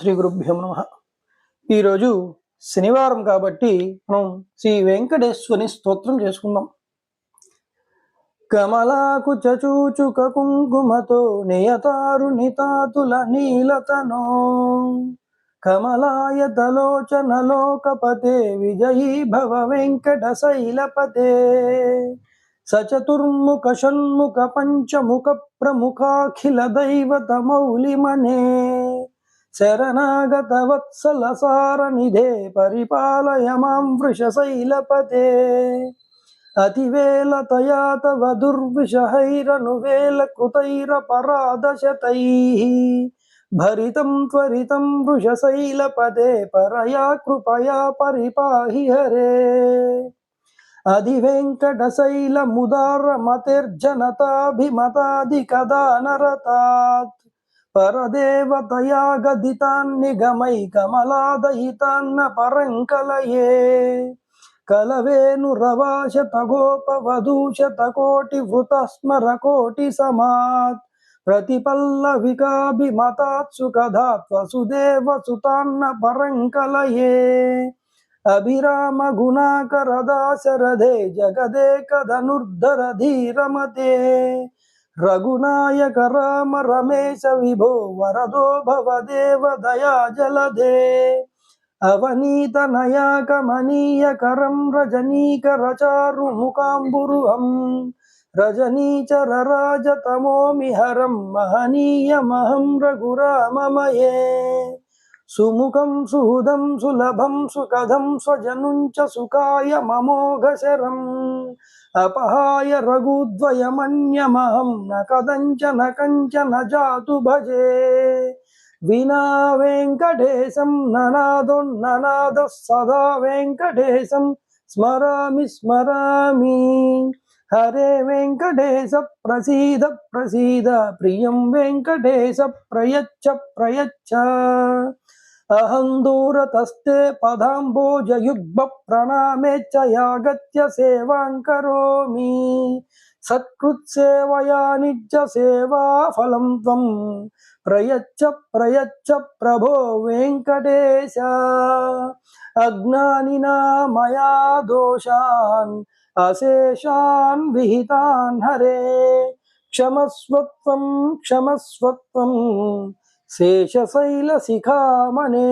శ్రీ గురుభ్యో నమః. ఈరోజు శనివారం కాబట్టి మనం శ్రీ వెంకటేశ్వరుని స్తోత్రం చేసుకుందాం. కమలాకు చచూచుక కుంకుమతో నియతారు నితాతుల నీలతనో కమలాయతలోచన లోకపతే విజయీ భవ వెంకట శైలపతే సచతుర్ముఖ షణ్ముఖ పంచముఖ ప్రముఖాఖిల దైవత మౌలిమనే శరణాగత వత్సల సారనిధే పరిపాలయ మాం వృషశైలపతే అతివేల తయా తవ దుర్విషహైరనువేల కృతైరపరాధశతైః భరితం త్వరితం వృషశైలపతే పరయా కృపయా పరిపాహి హరే. అధివేంకటశైలముదారమతిర్జనతాభిమతాధికదానరతాత్ పరదేవతయా గదితాన్నిగమై కమలాదయితాన్న పరంకలయే కలవేనురవాశతగోపవధూశతకోటి వృతస్మర కోటి సమాత్ ప్రతిపల్లవికాభిమతాత్ సుఖదాత్ వసుదేవ సుతాన్న పరంకలయే అభిరామ గుణాకర దాశరథే జగదేకధనుర్ధర ధీరమతే రఘునాయక రామ రమేశ విభో వరదో భవదేవ దయా జలధే అవనీత నయాకమనీయకరం రజనీకర చారు ముకాంబురుహం రజనీచర రాజతమోమిహరం మహనీయమహం రఘురామమయే సుముఖం సుహృదం సులభం సుఖదం స్వజనుంచ సుఖాయ మమోఘశరం అపహాయ రఘుద్వయమన్యమహం న కదంచన కంచన జాతు భజే వినా వెంకటేశం ననాదోన్ననాద సదా వెంకటేశం స్మరామి స్మరామి. హరే వెంకటేశ ప్రసీద ప్రసీద ప్రియం వెంకటేశ ప్రయచ్చ ప్రయచ్చ అహం దూరతస్తే పదాంబోజయుగ్మ ప్రణామేచ్చ యాగత్య సేవాం కరోమి సత్కృత్సేవయా నిత్య సేవా ఫలం త్వం ప్రయచ్చ ప్రయచ్చ ప్రభో వెంకటేశ. అజ్ఞానినా మయా దోషాన్ అశేషాన్ విహితాన్ హరే క్షమస్వత్వం క్షమస్వత్వం శేషశైల శిఖామణే.